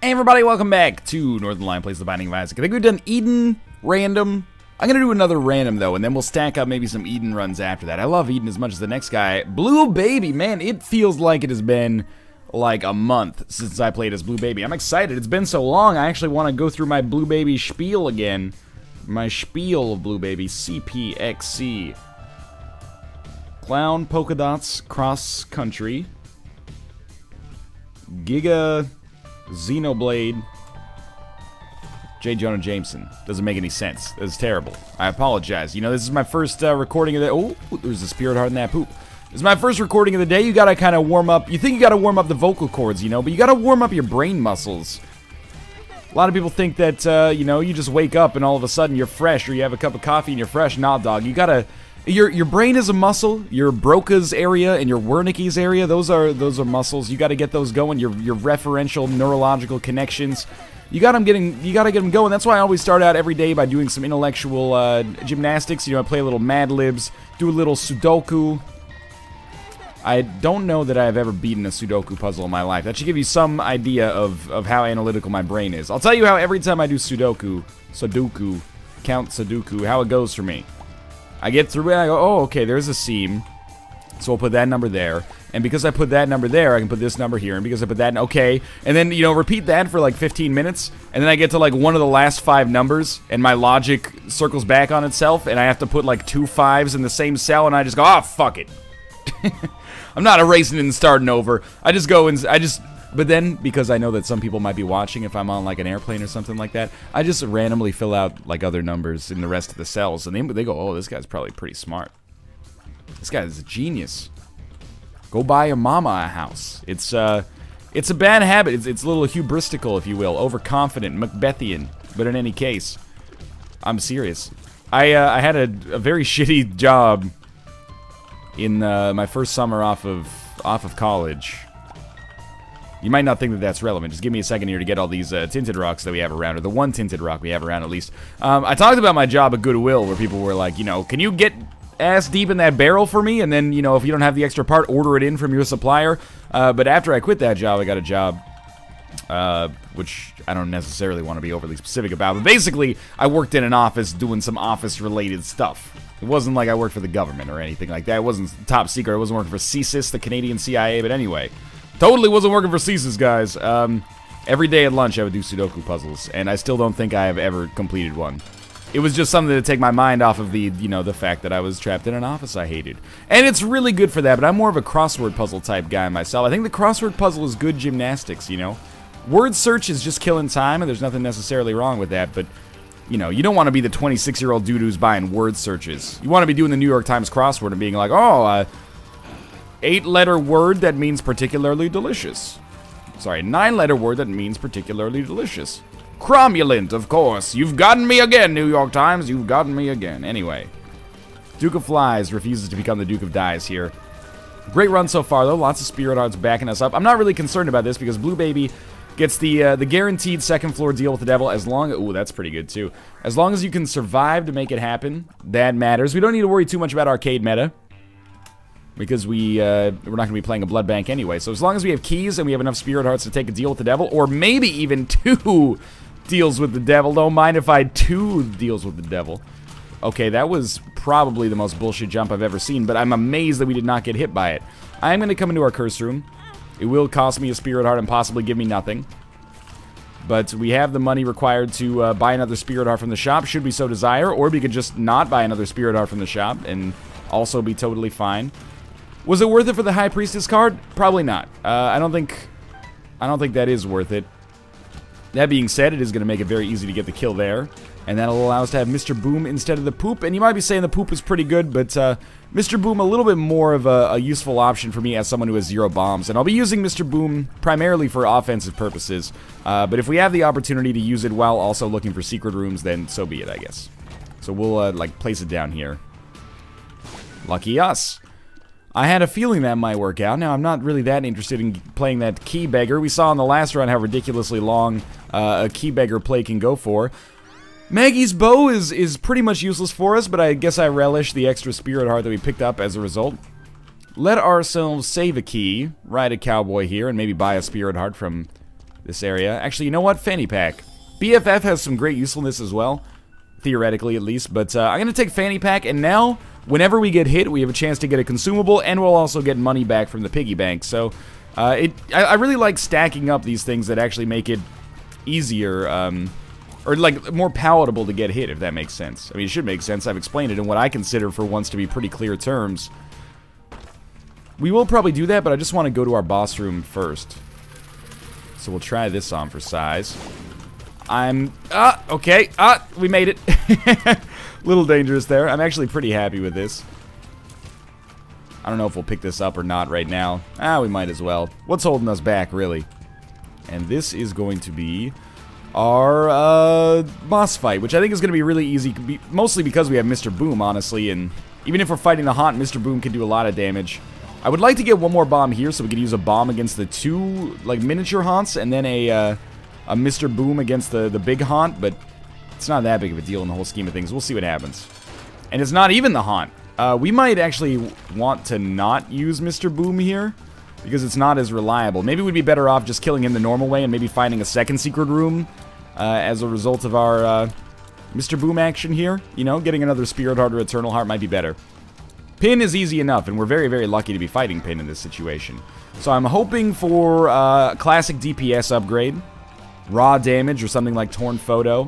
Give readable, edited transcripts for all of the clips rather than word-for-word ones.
Hey everybody, welcome back to Northern Lion Plays the Binding of Isaac. I think we've done Eden, random. I'm gonna do another random though, and then we'll stack up maybe some Eden runs after that. I love Eden as much as the next guy. Blue Baby, man, it feels like it has been like a month since I played as Blue Baby. I'm excited. It's been so long, I actually want to go through my Blue Baby spiel again. My spiel of Blue Baby, CPXC. Clown, polka dots, cross country. Giga... Xenoblade, J. Jonah Jameson. Doesn't make any sense. That's terrible. I apologize. You know, this is my first recording of the... Oh, there's a spirit heart in that poop. This is my first recording of the day. You gotta kind of warm up... You think you gotta warm up the vocal cords, you know, but you gotta warm up your brain muscles. A lot of people think that, you know, you just wake up and all of a sudden you're fresh, or you have a cup of coffee and you're fresh. Nah, dog. You gotta... Your brain is a muscle. Your Broca's area and your Wernicke's area, those are muscles. You got to get those going. Your referential neurological connections. You got to get them going. That's why I always start out every day by doing some intellectual gymnastics. You know, I play a little Mad Libs, do a little Sudoku. I don't know that I've ever beaten a Sudoku puzzle in my life. That should give you some idea of how analytical my brain is. I'll tell you how every time I do Sudoku, Count Sudoku, how it goes for me. I get through it, and I go, oh, okay, there's a seam. So I'll put that number there. And because I put that number there, I can put this number here. And because I put that, okay. And then, you know, repeat that for like 15 minutes. And then I get to like one of the last 5 numbers. And my logic circles back on itself. And I have to put like 2 5s in the same cell. And I just go, oh, fuck it. I'm not erasing it and starting over. I just go and But then, because I know that some people might be watching if I'm on like an airplane or something like that, I just randomly fill out like other numbers in the rest of the cells, and they go, oh, this guy's probably pretty smart. This guy is a genius. Go buy your mama a house. It's a bad habit. It's a little hubristical, if you will, overconfident, Macbethian. But in any case, I'm serious. I had a very shitty job in my first summer off of college. You might not think that that's relevant. Just give me a second here to get all these tinted rocks that we have around, or the one tinted rock we have around at least. I talked about my job at Goodwill, where people were like, you know, can you get ass deep in that barrel for me? And then, you know, if you don't have the extra part, order it in from your supplier. But after I quit that job, I got a job, which I don't necessarily want to be overly specific about. But basically, I worked in an office doing some office-related stuff. It wasn't like I worked for the government or anything like that. It wasn't top secret. I wasn't working for CSIS, the Canadian CIA, but anyway. Totally wasn't working for CSIS, guys. Every day at lunch, I would do Sudoku puzzles, and I still don't think I have ever completed one. It was just something to take my mind off of the, you know, the fact that I was trapped in an office I hated. And it's really good for that, but I'm more of a crossword puzzle type guy myself. I think the crossword puzzle is good gymnastics, you know? Word search is just killing time, and there's nothing necessarily wrong with that, but, you know, you don't want to be the 26-year-old dude who's buying word searches. You want to be doing the New York Times crossword and being like, oh, 8-letter word that means particularly delicious. Sorry, 9-letter word that means particularly delicious. Cromulent, of course. You've gotten me again, New York Times. You've gotten me again. Anyway. Duke of Flies refuses to become the Duke of Dies here. Great run so far, though. Lots of spirit hearts backing us up. I'm not really concerned about this because Blue Baby gets the guaranteed second floor deal with the devil as long as... Ooh, that's pretty good, too. As long as you can survive to make it happen, that matters. We don't need to worry too much about arcade meta, because we're not going to be playing a blood bank anyway. So as long as we have keys and we have enough spirit hearts to take a deal with the devil, or maybe even 2 deals with the devil. Don't mind if I 2 deals with the devil. Okay, that was probably the most bullshit jump I've ever seen, but I'm amazed that we did not get hit by it. I'm going to come into our curse room. It will cost me a spirit heart and possibly give me nothing. But we have the money required to buy another spirit heart from the shop, should we so desire, or we could just not buy another spirit heart from the shop and also be totally fine. Was it worth it for the High Priestess card? Probably not. I don't think that is worth it. That being said, it is going to make it very easy to get the kill there, and that'll allow us to have Mr. Boom instead of the Poop. And you might be saying the Poop is pretty good, but Mr. Boom a little bit more of a useful option for me as someone who has 0 bombs. And I'll be using Mr. Boom primarily for offensive purposes. But if we have the opportunity to use it while also looking for secret rooms, then so be it, I guess. So we'll like place it down here. Lucky us. I had a feeling that might work out. Now, I'm not really that interested in playing that key beggar. We saw in the last run how ridiculously long a key beggar play can go for. Maggie's bow is pretty much useless for us, but I guess I relish the extra spirit heart that we picked up as a result. Let ourselves save a key, ride a cowboy here, and maybe buy a spirit heart from this area. Actually, you know what? Fanny pack. BFF has some great usefulness as well, theoretically at least, but I'm going to take fanny pack, and now, whenever we get hit, we have a chance to get a consumable, and we'll also get money back from the piggy bank, so I really like stacking up these things that actually make it easier, or like more palatable to get hit, if that makes sense. I mean, it should make sense. I've explained it in what I consider for once to be pretty clear terms. We will probably do that, but I just want to go to our boss room first. So we'll try this on for size. Okay, we made it. Little dangerous there. I'm actually pretty happy with this. I don't know if we'll pick this up or not right now. We might as well. What's holding us back, really? And this is going to be our boss fight, which I think is going to be really easy, mostly because we have Mr. Boom, honestly, and even if we're fighting the haunt, Mr. Boom can do a lot of damage. I would like to get one more bomb here so we could use a bomb against the two, like, miniature haunts, and then a Mr. Boom against the big haunt, but it's not that big of a deal in the whole scheme of things. We'll see what happens. And it's not even the haunt. We might actually want to not use Mr. Boom here, because it's not as reliable. Maybe we'd be better off just killing him the normal way and maybe finding a second secret room as a result of our Mr. Boom action here. You know, getting another Spirit Heart or Eternal Heart might be better. Pin is easy enough, and we're very, very lucky to be fighting Pin in this situation. So I'm hoping for a classic DPS upgrade. Raw damage or something like Torn Photo.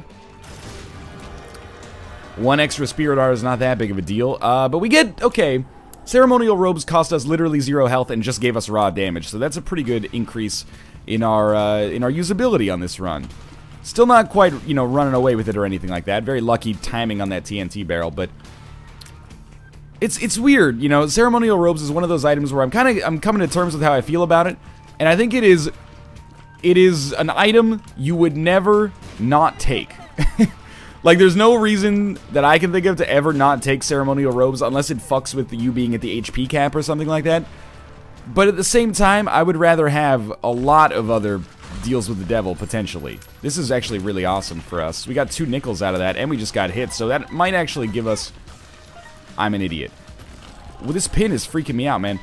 One extra Spirit Heart is not that big of a deal. But we get, okay, Ceremonial Robes cost us literally 0 health and just gave us raw damage. So that's a pretty good increase in our usability on this run. Still not quite, you know, running away with it or anything like that. Very lucky timing on that TNT barrel, but it's weird, you know. Ceremonial Robes is one of those items where I'm coming to terms with how I feel about it, and I think it is an item you would never not take. Like, there's no reason that I can think of to ever not take Ceremonial Robes unless it fucks with you being at the HP cap or something like that. But at the same time, I would rather have a lot of other deals with the devil, potentially. This is actually really awesome for us. We got 2 nickels out of that, and we just got hit, so that might actually give us... I'm an idiot. Well, this pin is freaking me out, man.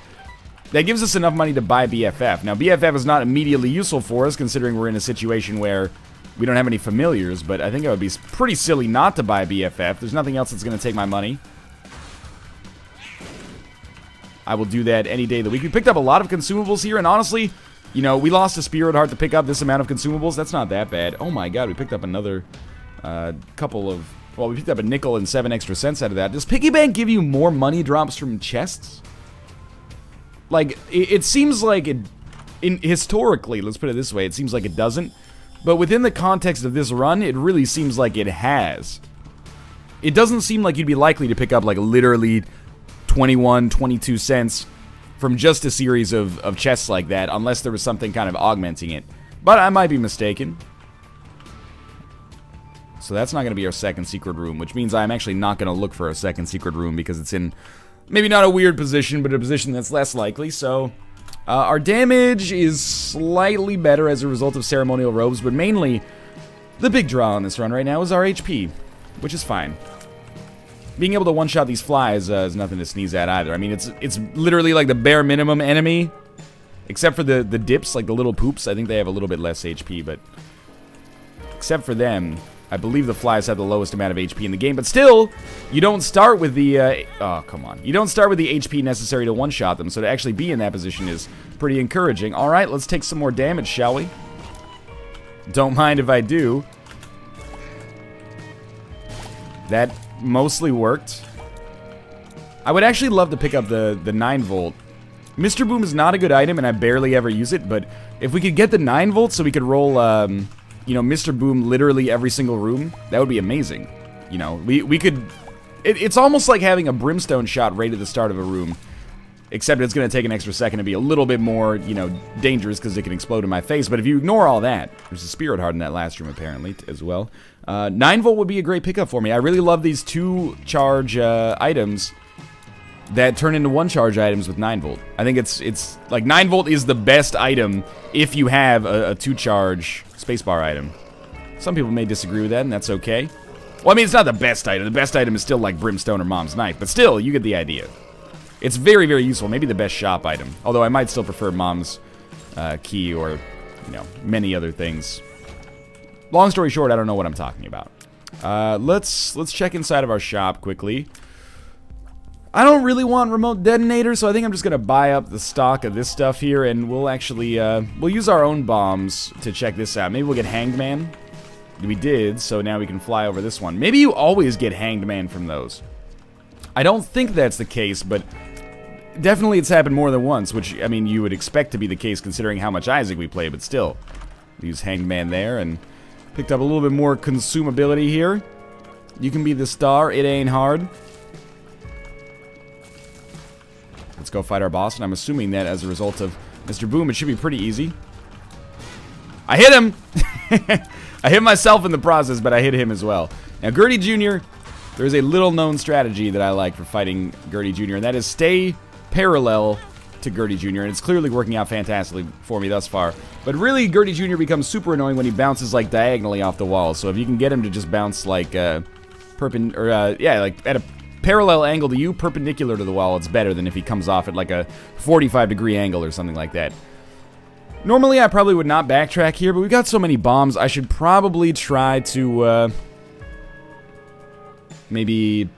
That gives us enough money to buy BFF. Now, BFF is not immediately useful for us, considering we're in a situation where we don't have any familiars, but I think it would be pretty silly not to buy BFF. There's nothing else that's going to take my money. I will do that any day of the week. We picked up a lot of consumables here, and honestly, you know, we lost a Spirit Heart to pick up this amount of consumables. That's not that bad. Oh my god, we picked up another couple of... Well, we picked up a nickel and 7 extra cents out of that. Does Piggy Bank give you more money drops from chests? Like, it seems like it... historically, let's put it this way, it seems like it doesn't. But within the context of this run, it really seems like it has. It doesn't seem like you'd be likely to pick up, like, literally 21, 22 cents from just a series of chests like that, unless there was something kind of augmenting it. But I might be mistaken. So that's not going to be our second secret room, which means I'm actually not going to look for a second secret room because it's in maybe not a weird position, but a position that's less likely. So our damage is slightly better as a result of Ceremonial Robes, but mainly the big draw on this run right now is our HP, which is fine. Being able to one-shot these flies is nothing to sneeze at either. I mean, it's literally like the bare minimum enemy, except for the dips, like the little poops. I think they have a little bit less HP, but except for them... I believe the flies have the lowest amount of HP in the game, but still, you don't start with the, oh, come on. You don't start with the HP necessary to one-shot them, so to actually be in that position is pretty encouraging. Alright, let's take some more damage, shall we? Don't mind if I do. That mostly worked. I would actually love to pick up the 9-volt. Mr. Boom is not a good item, and I barely ever use it, but if we could get the 9-volt so we could roll, you know, Mr. Boom literally every single room, that would be amazing. You know, we could... It's almost like having a brimstone shot right at the start of a room, except it's going to take an extra second to be a little bit more, you know, dangerous because it can explode in my face. But if you ignore all that, there's a Spirit Heart in that last room, apparently, as well. 9-volt would be a great pickup for me. I really love these 2-charge items that turn into 1-charge items with 9-volt. I think it's like 9-volt is the best item if you have a 2-charge spacebar item. Some people may disagree with that, and that's okay. Well, I mean, it's not the best item. The best item is still like Brimstone or Mom's Knife, but still, you get the idea. It's very, very useful. Maybe the best shop item. Although I might still prefer Mom's Key or you know, many other things. Long story short, I don't know what I'm talking about. Let's check inside of our shop quickly. I don't really want remote detonators, so I think I'm just gonna buy up the stock of this stuff here, and we'll actually, we'll use our own bombs to check this out. Maybe we'll get Hanged Man. We did, so now we can fly over this one. Maybe you always get Hanged Man from those. I don't think that's the case, but definitely it's happened more than once, which, I mean, you would expect to be the case considering how much Isaac we play, but still. Use Hanged Man there, and picked up a little bit more consumability here. You can be the star, it ain't hard. Let's go fight our boss, and I'm assuming that as a result of Mr. Boom, it should be pretty easy. I hit him! I hit myself in the process, but I hit him as well. Now, Gertie Jr., there's a little-known strategy that I like for fighting Gertie Jr., and that is stay parallel to Gertie Jr., and it's clearly working out fantastically for me thus far. But really, Gertie Jr. becomes super annoying when he bounces, like, diagonally off the wall. So if you can get him to just bounce, like, yeah, like, at a parallel angle to you, perpendicular to the wall, it's better than if he comes off at like a 45-degree angle or something like that. Normally, I probably would not backtrack here, but we've got so many bombs, I should probably try to, maybe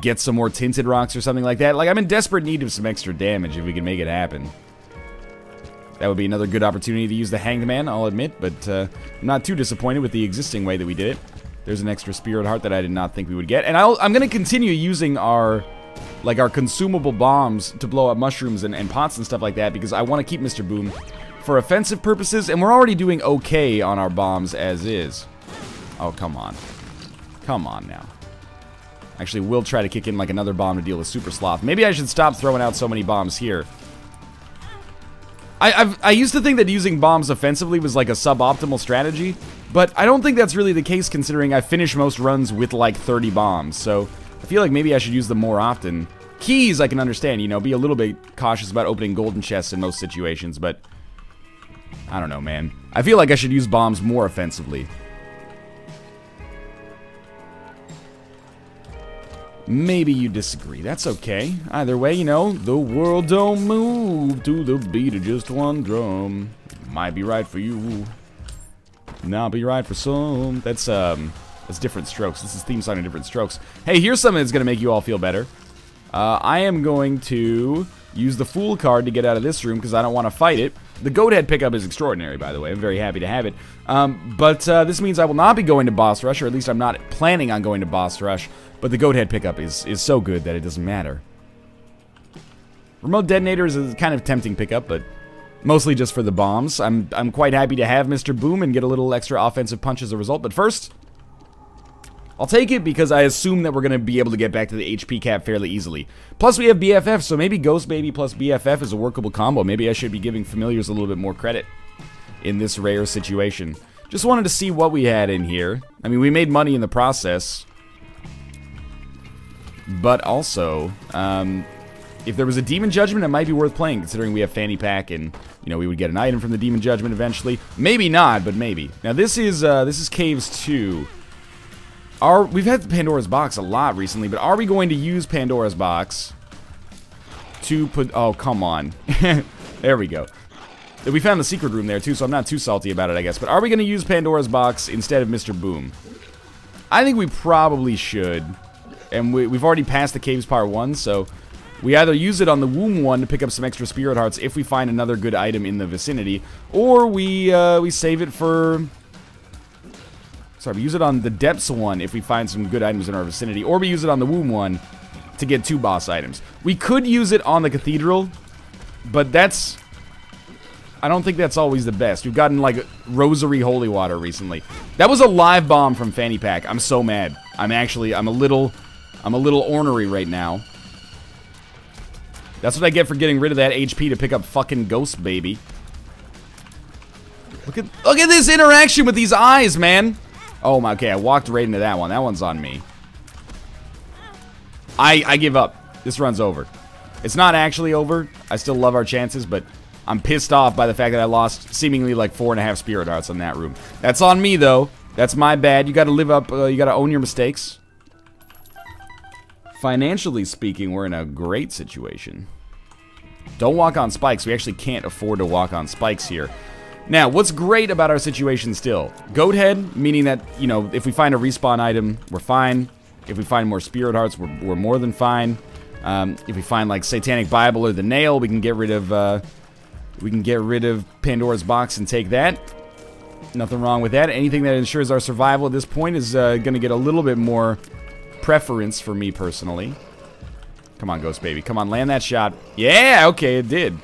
get some more tinted rocks or something like that. Like, I'm in desperate need of some extra damage if we can make it happen. That would be another good opportunity to use the Hanged Man, I'll admit, but I'm not too disappointed with the existing way that we did it. There's an extra spirit heart that I did not think we would get. And I'm going to continue using our consumable bombs to blow up mushrooms and pots and stuff like that, because I want to keep Mr. Boom for offensive purposes, and we're already doing okay on our bombs as is. Oh, come on. Come on now. Actually, we'll try to kick in like another bomb to deal with Super Sloth. Maybe I should stop throwing out so many bombs here. I used to think that using bombs offensively was like a suboptimal strategy, but I don't think that's really the case considering I finish most runs with like 30 bombs, so I feel like maybe I should use them more often. Keys I can understand, you know, be a little bit cautious about opening golden chests in most situations, but I don't know, man. I feel like I should use bombs more offensively. Maybe you disagree. That's okay. Either way, you know, the world don't move to the beat of just one drum. Might be right for you. Not be right for some. That's Different Strokes. This is theme song in Different Strokes. Hey, here's something that's going to make you all feel better. I am going to use the Fool card to get out of this room because I don't want to fight it. The Goat Head pickup is extraordinary, by the way. I'm very happy to have it. But this means I will not be going to Boss Rush, or at least I'm not planning on going to Boss Rush. But the Goat Head pickup is so good that it doesn't matter. Remote Detonators is kind of tempting pickup, but mostly just for the bombs. I'm quite happy to have Mr. Boom and get a little extra offensive punch as a result. But first, I'll take it because I assume that we're going to be able to get back to the HP cap fairly easily. Plus, we have BFF, so maybe Ghost Baby plus BFF is a workable combo. Maybe I should be giving familiars a little bit more credit in this rare situation. Just wanted to see what we had in here. I mean, we made money in the process. But also, if there was a Demon Judgment, it might be worth playing, considering we have Fanny Pack, and you know we would get an item from the Demon Judgment eventually. Maybe not, but maybe. Now this is Caves 2. We've had Pandora's Box a lot recently, but are we going to use Pandora's Box to put? Oh, come on! There we go. We found the secret room there too, so I'm not too salty about it, I guess. But are we going to use Pandora's Box instead of Mr. Boom? I think we probably should. And we've already passed the Caves Part 1, so we either use it on the Womb one to pick up some extra Spirit Hearts if we find another good item in the vicinity, or we save it for... Sorry, we use it on the Depths one if we find some good items in our vicinity, or we use it on the Womb one to get 2 boss items. We could use it on the Cathedral, but that's... I don't think that's always the best. We've gotten, like, Rosary Holy Water recently. That was a live bomb from Fanny Pack. I'm so mad. I'm a little ornery right now. That's what I get for getting rid of that HP to pick up fucking Ghost Baby. Look at this interaction with these eyes, man. Oh my, okay, I walked right into that one. That one's on me. I give up. This run's over. It's not actually over. I still love our chances, but I'm pissed off by the fact that I lost seemingly like 4.5 Spirit Hearts on that room. That's on me, though. That's my bad. You gotta live up, you gotta own your mistakes. Financially speaking, we're in a great situation. Don't walk on spikes. We actually can't afford to walk on spikes here. Now, what's great about our situation still? Goat head, meaning that, you know, if we find a respawn item, we're fine. If we find more spirit hearts, we're more than fine. If we find, like, Satanic Bible or the nail, we can get rid of, Pandora's box and take that. Nothing wrong with that. Anything that ensures our survival at this point is going to get a little bit more preference for me personally. Come on, Ghost Baby. Come on, land that shot. Yeah, okay, it did.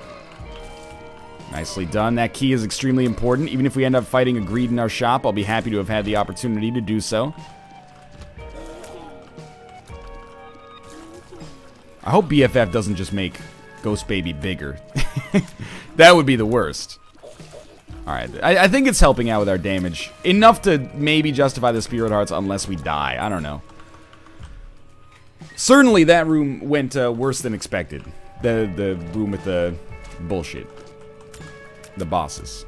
Nicely done. That key is extremely important. Even if we end up fighting a greed in our shop, I'll be happy to have had the opportunity to do so. I hope BFF doesn't just make Ghost Baby bigger. That would be the worst. Alright, I think it's helping out with our damage. Enough to maybe justify the Spirit Hearts unless we die. I don't know. Certainly that room went worse than expected. The room with the bullshit. The bosses.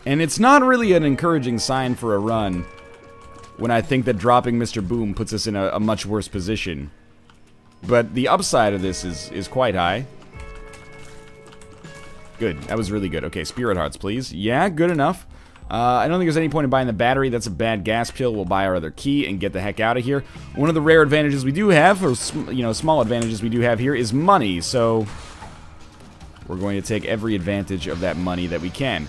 And it's not really an encouraging sign for a run when I think that dropping Mr. Boom puts us in a much worse position. But the upside of this is quite high. Good. That was really good. Okay, Spirit Hearts, please. Yeah, good enough. I don't think there's any point in buying the battery. That's a bad gas pill. We'll buy our other key and get the heck out of here. One of the rare advantages we do have, or you know, small advantages we do have here, is money. So we're going to take every advantage of that money that we can.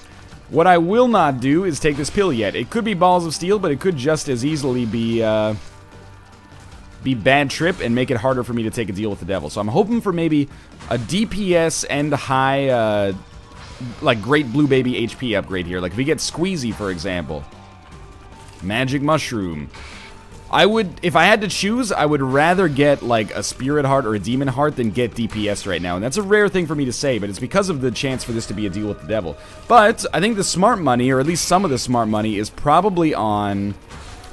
What I will not do is take this pill yet. It could be Balls of Steel, but it could just as easily be Bad Trip and make it harder for me to take a deal with the devil. So I'm hoping for maybe a DPS and high, like, Great Blue Baby HP upgrade here. Like, if we get Squeezy, for example. Magic Mushroom. I would, if I had to choose, I would rather get, like, a Spirit Heart or a Demon Heart than get DPS right now. And that's a rare thing for me to say, but it's because of the chance for this to be a deal with the devil. But I think the smart money, or at least some of the smart money, is probably on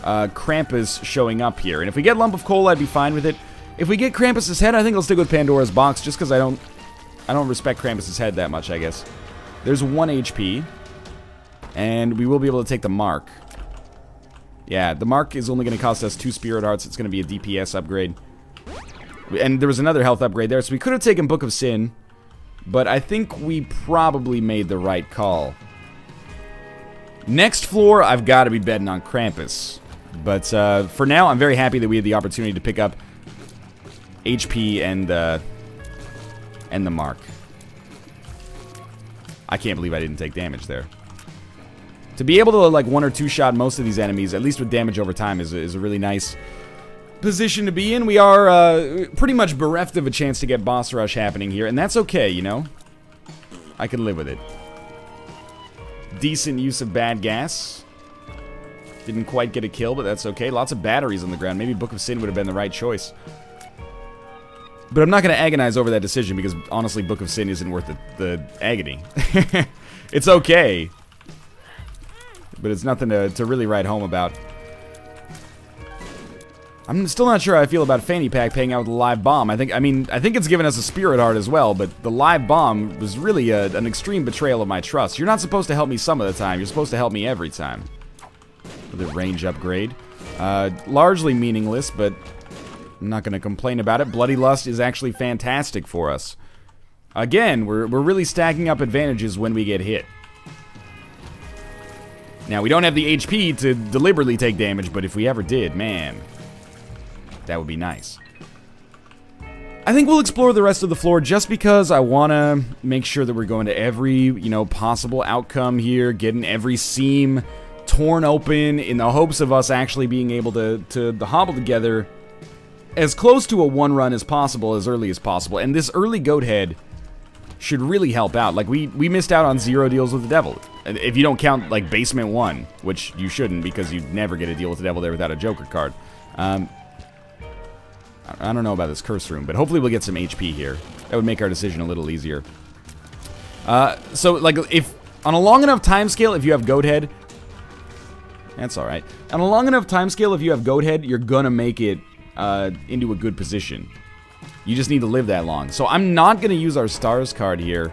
Krampus showing up here. And if we get Lump of Coal, I'd be fine with it. If we get Krampus's head, I think I'll stick with Pandora's box, just because I don't respect Krampus's head that much, I guess. There's 1 HP, and we will be able to take the Mark. Yeah, the Mark is only going to cost us 2 Spirit Hearts. It's going to be a DPS upgrade. And there was another health upgrade there, so we could have taken Book of Sin, but I think we probably made the right call. Next floor, I've got to be betting on Krampus. But for now, I'm very happy that we had the opportunity to pick up HP and the Mark. I can't believe I didn't take damage there. To be able to, like, 1 or 2 shot most of these enemies, at least with damage over time, is a really nice position to be in. We are pretty much bereft of a chance to get boss rush happening here, and that's okay, you know? I can live with it. Decent use of bad gas. Didn't quite get a kill, but that's okay. Lots of batteries on the ground. Maybe Book of Sin would have been the right choice. But I'm not going to agonize over that decision because, honestly, Book of Sin isn't worth the agony. It's okay. But it's nothing to really write home about. I'm still not sure how I feel about Fanny Pack paying out with a live bomb. I think it's given us a Spirit Heart as well, but the live bomb was really an extreme betrayal of my trust. You're not supposed to help me some of the time. You're supposed to help me every time. With a range upgrade. Largely meaningless, but I'm not going to complain about it. Bloody Lust is actually fantastic for us. Again, we're really stacking up advantages when we get hit. Now, we don't have the HP to deliberately take damage, but if we ever did, man, that would be nice. I think we'll explore the rest of the floor just because I want to make sure that we're going to every, you know, possible outcome here, getting every seam torn open in the hopes of us actually being able to hobble together as close to a 1 run as possible, as early as possible. And this early goat head should really help out. Like, we missed out on 0 deals with the devil. If you don't count, like, Basement 1, which you shouldn't because you'd never get a deal with the devil there without a Joker card. I don't know about this curse room, but hopefully we'll get some HP here. That would make our decision a little easier. So, like, if on a long enough time scale, if you have goat head, that's alright. On a long enough time scale, if you have goat head, you're gonna make it into a good position. You just need to live that long. So I'm not going to use our stars card here.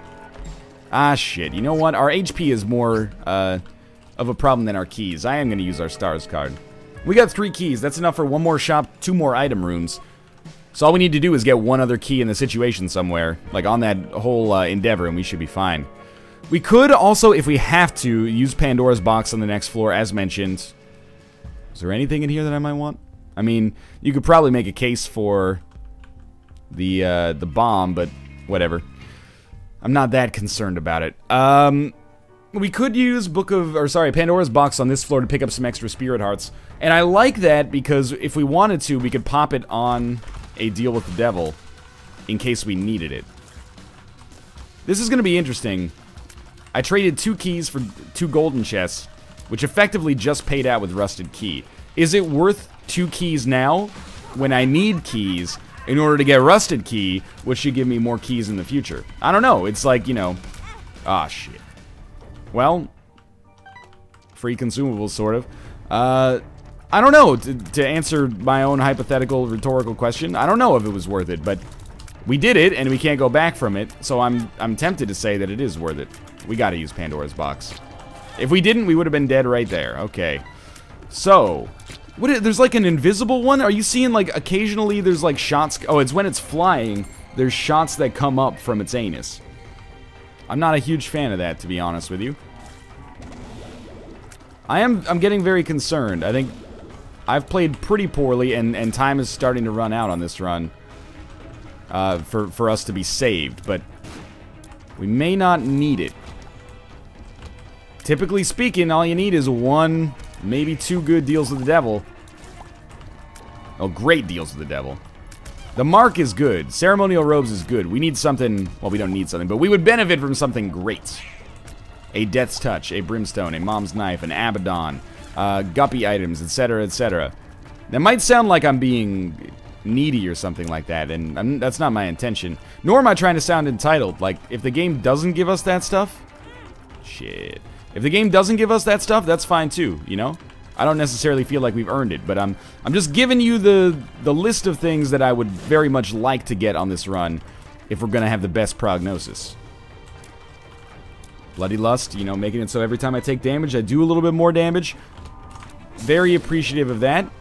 Ah, shit. You know what? Our HP is more of a problem than our keys. I am going to use our stars card. We got 3 keys. That's enough for 1 more shop, 2 more item rooms. So all we need to do is get 1 other key in the situation somewhere. Like on that whole endeavor, and we should be fine. We could also, if we have to, use Pandora's box on the next floor, as mentioned. Is there anything in here that I might want? I mean, you could probably make a case for the bomb, but whatever. I'm not that concerned about it. We could use Pandora's box on this floor to pick up some extra spirit hearts. And I like that because if we wanted to, we could pop it on a deal with the devil in case we needed it. This is going to be interesting. I traded 2 keys for 2 golden chests, which effectively just paid out with rusted key. Is it worth 2 keys now when I need keys in order to get rusted key, which should give me more keys in the future? I don't know. It's like, you know... Ah, shit. Well, free consumables, sort of. I don't know. To answer my own hypothetical, rhetorical question, I don't know if it was worth it, but we did it, and we can't go back from it, so I'm tempted to say that it is worth it. We gotta use Pandora's box. If we didn't, we would have been dead right there. Okay. So, there's like an invisible one? Are you seeing, like, occasionally there's, like, shots... Oh, it's when it's flying, there's shots that come up from its anus. I'm not a huge fan of that, to be honest with you. I'm getting very concerned. I think I've played pretty poorly, and time is starting to run out on this run for us to be saved, but we may not need it. Typically speaking, all you need is 1, maybe 2 good deals with the devil. Oh, great deals with the devil. The mark is good. Ceremonial robes is good. We need something... Well, we don't need something, but we would benefit from something great. A death's touch, a brimstone, a mom's knife, an abaddon, guppy items, etc., etc. That might sound like I'm being needy or something like that, and that's not my intention. Nor am I trying to sound entitled. Like, if the game doesn't give us that stuff... Shit. If the game doesn't give us that stuff, that's fine too, you know? I don't necessarily feel like we've earned it, but I'm just giving you the list of things that I would very much like to get on this run if we're gonna have the best prognosis. Bloody Lust, you know, making it so every time I take damage, I do a little bit more damage. Very appreciative of that.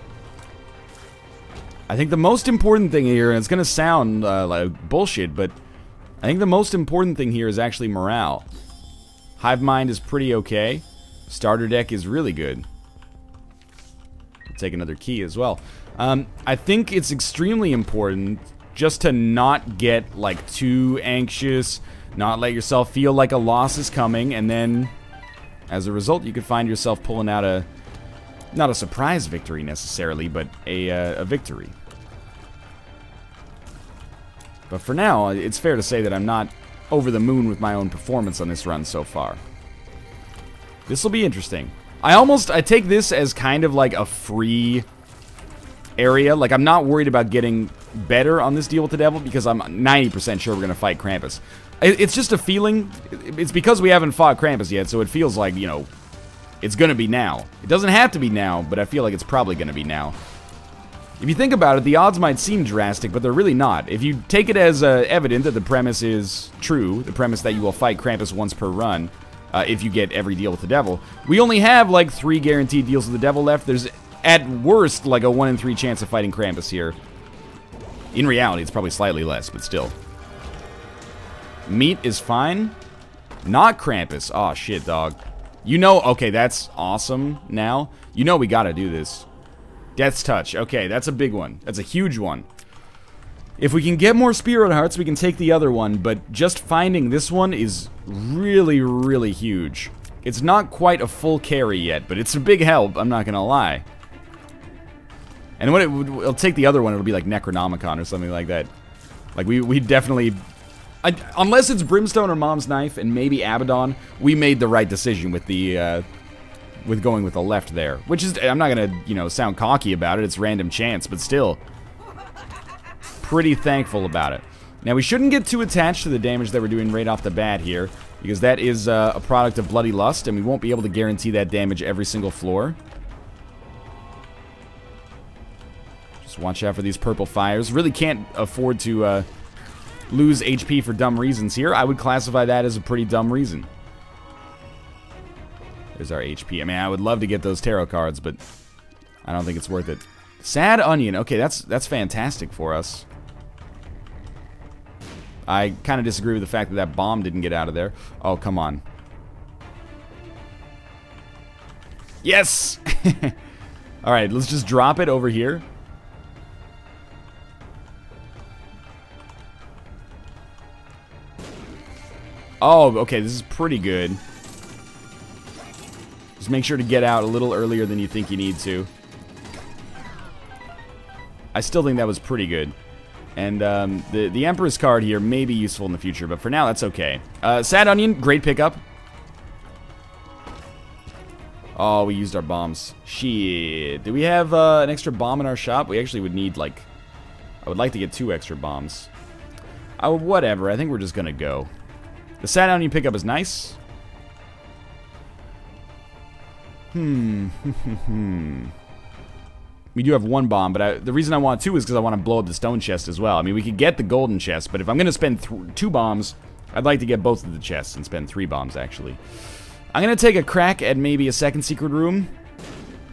I think the most important thing here, and it's gonna sound like bullshit, but I think the most important thing here is actually morale. Hive Mind is pretty okay. Starter deck is really good. I'll take another key as well. I think it's extremely important just to not get, like, too anxious, not let yourself feel like a loss is coming, and then, as a result, you could find yourself pulling out a, not a surprise victory necessarily, but a victory. But for now, it's fair to say that I'm not over the moon with my own performance on this run so far. This will be interesting. I take this as kind of like a free area. Like, I'm not worried about getting better on this deal with the devil because I'm 90% sure we're going to fight Krampus. It's just a feeling. It's because we haven't fought Krampus yet, so it feels like, you know, it's going to be now. It doesn't have to be now, but I feel like it's probably going to be now. If you think about it, the odds might seem drastic, but they're really not. If you take it as evident that the premise is true, the premise that you will fight Krampus once per run, if you get every deal with the devil, we only have like 3 guaranteed deals with the devil left. There's at worst like a 1 in 3 chance of fighting Krampus here. In reality, it's probably slightly less, but still. Meat is fine. Not Krampus. Aw, shit, dog. You know, okay, that's awesome now. You know we gotta do this. Death's Touch. Okay, that's a big one. That's a huge one. If we can get more Spirit Hearts, we can take the other one, but just finding this one is really, really huge. It's not quite a full carry yet, but it's a big help, I'm not gonna lie. And when it'll take the other one, it'll be like Necronomicon or something like that. Like, we definitely... unless it's Brimstone or Mom's Knife and maybe Abaddon, we made the right decision with the... with going with the left there. Which is... I'm not gonna, you know, sound cocky about it, it's random chance, but still... pretty thankful about it. Now, we shouldn't get too attached to the damage that we're doing right off the bat here, because that is a product of Bloody Lust, and we won't be able to guarantee that damage every single floor. Just watch out for these purple fires. Really can't afford to lose HP for dumb reasons here. I would classify that as a pretty dumb reason. There's our HP. I mean, I would love to get those tarot cards, but I don't think it's worth it. Sad Onion. Okay, that's fantastic for us. I kind of disagree with the fact that that bomb didn't get out of there. Oh, come on. Yes! Alright, let's just drop it over here. Oh, okay, this is pretty good. Just make sure to get out a little earlier than you think you need to. I still think that was pretty good. And the Empress card here may be useful in the future, but for now, that's okay. Sad Onion, great pickup. Oh, we used our bombs. Shit. Do we have an extra bomb in our shop? We actually would need, like... I would like to get 2 extra bombs. Whatever. I think we're just gonna go. The Sad Onion pickup is nice. We do have 1 bomb, but the reason I want 2 is because I want to blow up the stone chest as well. I mean, we could get the golden chest, but if I'm going to spend 2 bombs, I'd like to get both of the chests and spend 3 bombs, actually. I'm going to take a crack at maybe a second secret room.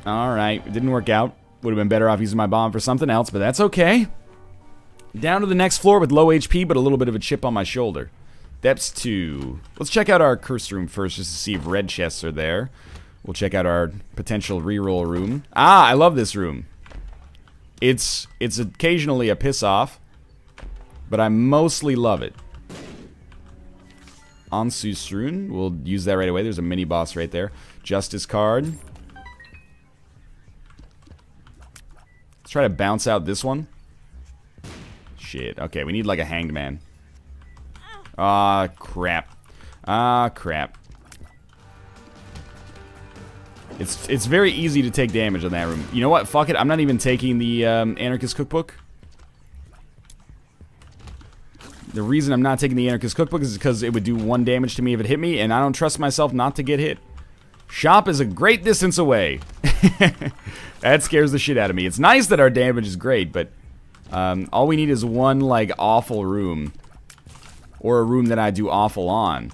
Alright, it didn't work out. Would have been better off using my bomb for something else, but that's okay. Down to the next floor with low HP, but a little bit of a chip on my shoulder. Depths 2. Let's check out our curse room first, just to see if red chests are there. We'll check out our potential reroll room. Ah, I love this room. It's occasionally a piss-off, but I mostly love it. Ansu-Srun, we'll use that right away. There's a mini-boss right there. Justice card. Let's try to bounce out this one. Shit, okay, we need like a hanged man. Ah, crap. Ah, crap. It's very easy to take damage on that room. You know what? Fuck it. I'm not even taking the Anarchist Cookbook. The reason I'm not taking the Anarchist Cookbook is because it would do 1 damage to me if it hit me, and I don't trust myself not to get hit. Shop is a great distance away. That scares the shit out of me. It's nice that our damage is great, but all we need is 1, like, awful room. Or a room that I do awful on.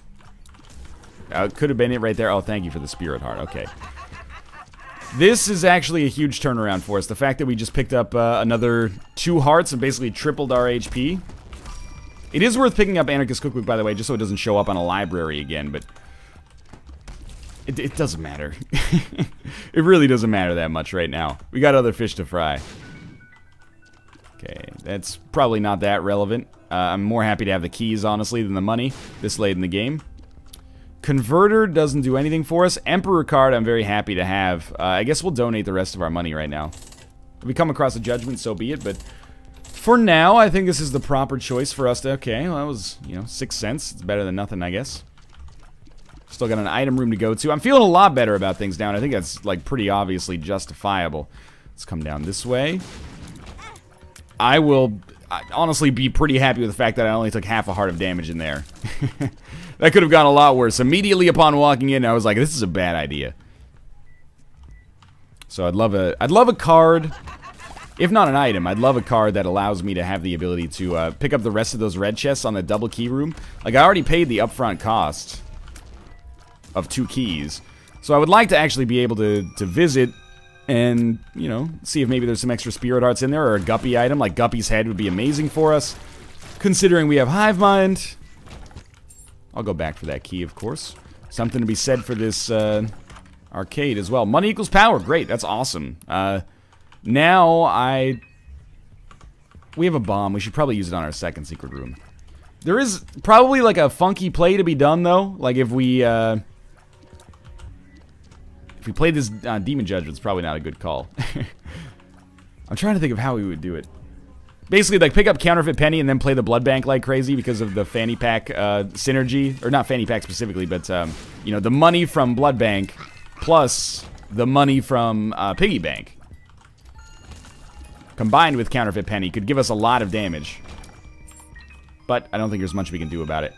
It could have been it right there. Oh, thank you for the Spirit Heart. Okay. This is actually a huge turnaround for us. The fact that we just picked up another 2 hearts and basically tripled our HP. It is worth picking up Anarchist Cookbook, by the way, just so it doesn't show up on a library again, but... It doesn't matter. It really doesn't matter that much right now. We got other fish to fry. Okay, that's probably not that relevant. I'm more happy to have the keys, honestly, than the money this late in the game. Converter doesn't do anything for us. Emperor card I'm very happy to have. I guess we'll donate the rest of our money right now. If we come across a judgment, so be it, but for now, I think this is the proper choice for us to... Okay, well, that was, you know, 6 cents. It's better than nothing, I guess. Still got an item room to go to. I'm feeling a lot better about things down. I think that's, like, pretty obviously justifiable. Let's come down this way. I will honestly be pretty happy with the fact that I only took half a heart of damage in there. That could have gone a lot worse. Immediately upon walking in, I was like, this is a bad idea. So I'd love a card, if not an item, I'd love a card that allows me to have the ability to pick up the rest of those red chests on the double key room. Like, I already paid the upfront cost of 2 keys. So I would like to actually be able to visit and, you know, see if maybe there's some extra Spirit Hearts in there, or a Guppy item. Like, Guppy's head would be amazing for us, considering we have Hive Mind. I'll go back for that key, of course. Something to be said for this arcade as well. Money equals power. Great. That's awesome. Now we have a bomb. We should probably use it on our second secret room. There is probably like a funky play to be done, though. Like, if we play this Demon Judgment, it's probably not a good call. I'm trying to think of how we would do it. Basically, like, pick up Counterfeit Penny and then play the Blood Bank like crazy because of the Fanny Pack synergy. Or not Fanny Pack specifically, but, you know, the money from Blood Bank plus the money from Piggy Bank, combined with Counterfeit Penny, could give us a lot of damage. But I don't think there's much we can do about it.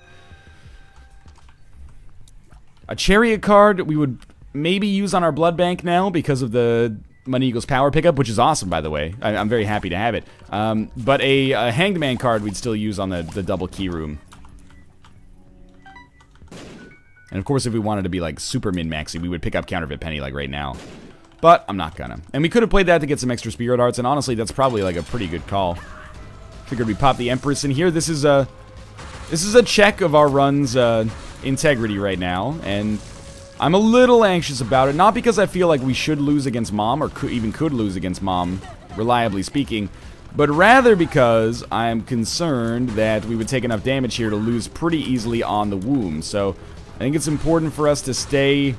A Chariot card we would maybe use on our Blood Bank now because of the Money Equals Power pickup, which is awesome, by the way. I'm very happy to have it. But a Hanged Man card we'd still use on the double key room. And of course, if we wanted to be like super min-maxy, we would pick up Counterfeit Penny like right now. But I'm not gonna. And we could have played that to get some extra Spirit Hearts, and honestly, that's probably like a pretty good call. Figured we pop the Empress in here. This is a check of our run's integrity right now, and I'm a little anxious about it, not because I feel like we should lose against Mom, or even could lose against Mom, reliably speaking, but rather because I'm concerned that we would take enough damage here to lose pretty easily on the womb. So I think it's important for us to stay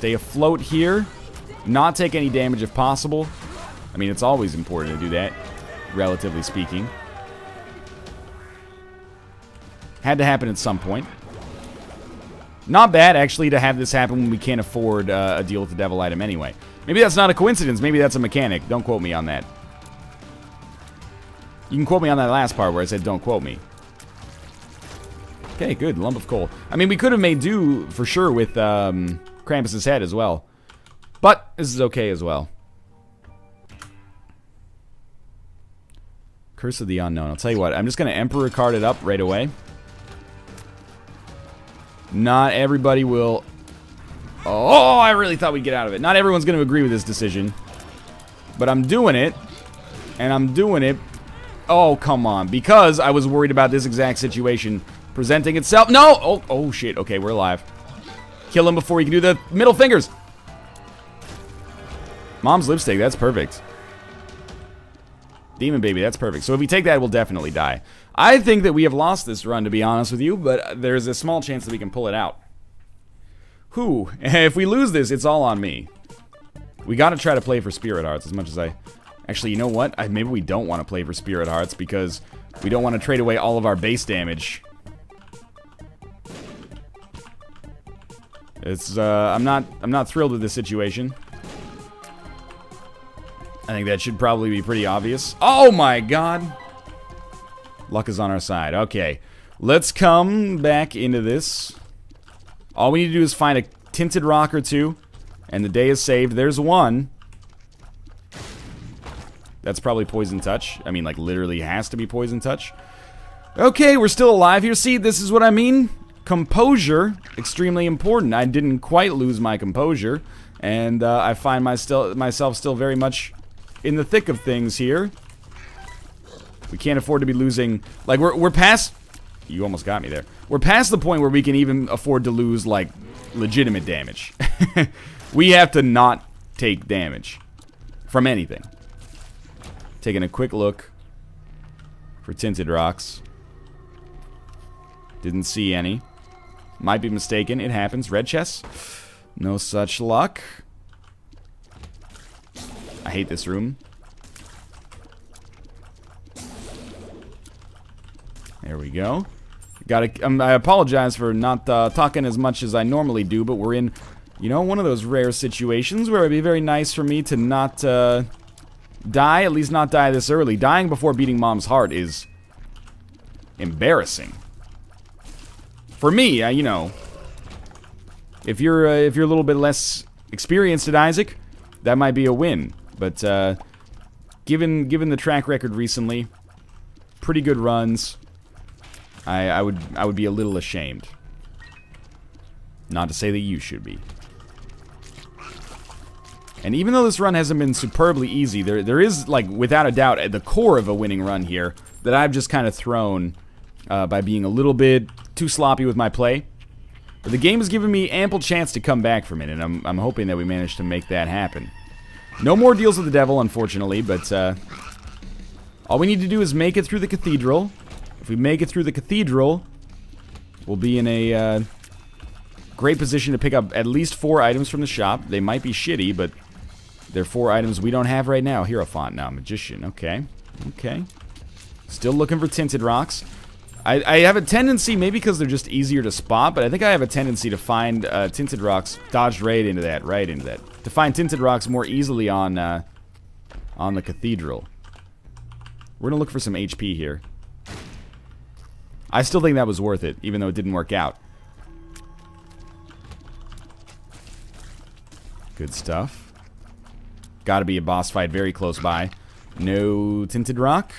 afloat here, not take any damage if possible. I mean, it's always important to do that, relatively speaking. Had to happen at some point. Not bad, actually, to have this happen when we can't afford a deal with the devil item anyway. Maybe that's not a coincidence. Maybe that's a mechanic. Don't quote me on that. You can quote me on that last part where I said don't quote me. Okay, good. Lump of coal. I mean, we could have made do, for sure, with Krampus's head as well. But this is okay as well. Curse of the Unknown. I'll tell you what. I'm just going to Emperor card it up right away. Not everybody will... Oh, I really thought we'd get out of it. Not everyone's going to agree with this decision. But I'm doing it. And I'm doing it... Oh, come on. Because I was worried about this exact situation presenting itself. No! Oh, shit. Okay, we're alive. Kill him before he can do the middle fingers. Mom's lipstick. That's perfect. Demon baby. That's perfect. So if we take that, we'll definitely die. I think that we have lost this run, to be honest with you, but there's a small chance that we can pull it out. Whew. If we lose this, it's all on me. We gotta try to play for Spirit Hearts as much as I... Actually, you know what? Maybe we don't want to play for Spirit Hearts because we don't want to trade away all of our base damage. It's, I'm not thrilled with this situation. I think that should probably be pretty obvious. Oh my god! Luck is on our side. Okay. Let's come back into this. All we need to do is find a tinted rock or two, and the day is saved. There's one. That's probably Poison Touch. I mean, like, literally has to be Poison Touch. Okay, we're still alive here. See, this is what I mean. Composure, extremely important. I didn't quite lose my composure, and I find myself still very much in the thick of things here. We can't afford to be losing... Like, we're past... You almost got me there. We're past the point where we can even afford to lose, like, legitimate damage. We have to not take damage from anything. Taking a quick look for tinted rocks. Didn't see any. Might be mistaken. It happens. Red chests? No such luck. I hate this room. There we go. I apologize for not talking as much as I normally do, but we're in, you know, one of those rare situations where it'd be very nice for me to not die, at least not die this early. Dying before beating Mom's heart is embarrassing. For me, you know, if you're a little bit less experienced at Isaac, that might be a win. But given the track record recently, pretty good runs. I would be a little ashamed. Not to say that you should be. And even though this run hasn't been superbly easy, there is, like, without a doubt, at the core of a winning run here that I've just kind of thrown by being a little bit too sloppy with my play. But the game has given me ample chance to come back from it, and I'm hoping that we manage to make that happen. No more deals with the devil, unfortunately, but all we need to do is make it through the cathedral. If we make it through the cathedral, we'll be in a great position to pick up at least 4 items from the shop. They might be shitty, but they're 4 items we don't have right now. Hierophant now, Magician. Okay. Okay. Still looking for tinted rocks. I have a tendency, maybe because they're just easier to spot, but I think I have a tendency to find tinted rocks, dodged right into that, to find tinted rocks more easily on the cathedral. We're gonna look for some HP here. I still think that was worth it, even though it didn't work out. Good stuff. Gotta be a boss fight very close by. No tinted rock.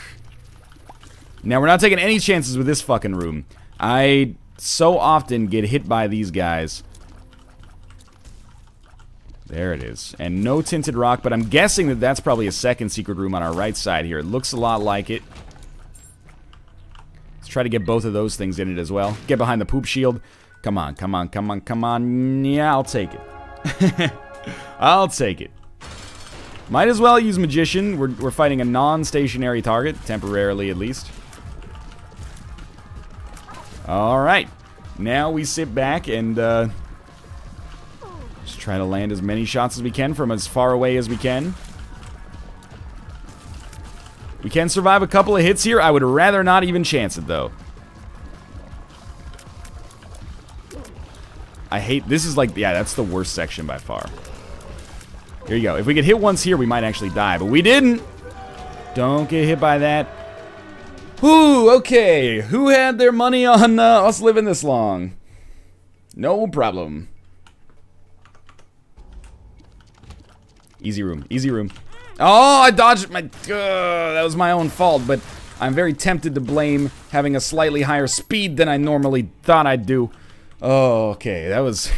Now, we're not taking any chances with this fucking room. I so often get hit by these guys. There it is. And no tinted rock, but I'm guessing that that's probably a second secret room on our right side here. It looks a lot like it. Let's try to get both of those things in it as well. Get behind the poop shield. Come on, come on, come on, come on. Yeah, I'll take it. I'll take it. Might as well use Magician. We're fighting a non-stationary target, temporarily at least. Alright. Now we sit back and just try to land as many shots as we can from as far away as we can. We can survive a couple of hits here. I would rather not even chance it, though. I hate... This is like... Yeah, that's the worst section by far. Here you go. If we get hit once here, we might actually die. But we didn't! Don't get hit by that. Whew, okay. Who had their money on us living this long? No problem. Easy room. Easy room. Oh, I dodged my... that was my own fault, but I'm very tempted to blame having a slightly higher speed than I normally thought I'd do. Oh, okay. That was...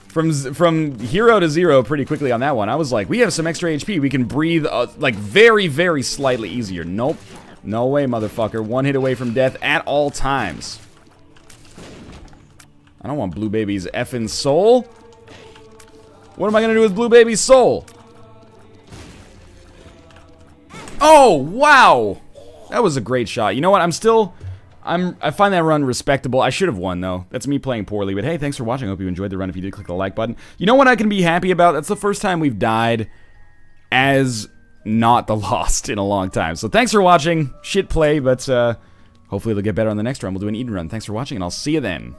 From hero to zero pretty quickly on that one. I was like, we have some extra HP. We can breathe, like, very, very slightly easier. Nope. No way, motherfucker. One hit away from death at all times. I don't want Blue Baby's effing soul. What am I gonna do with Blue Baby's soul? Oh, wow! That was a great shot. You know what? I find that run respectable. I should have won, though. That's me playing poorly. But hey, thanks for watching. I hope you enjoyed the run. If you did, click the like button. You know what I can be happy about? That's the first time we've died as not the Lost in a long time. So thanks for watching. Shit play, but hopefully it'll get better on the next run. We'll do an Eden run. Thanks for watching, and I'll see you then.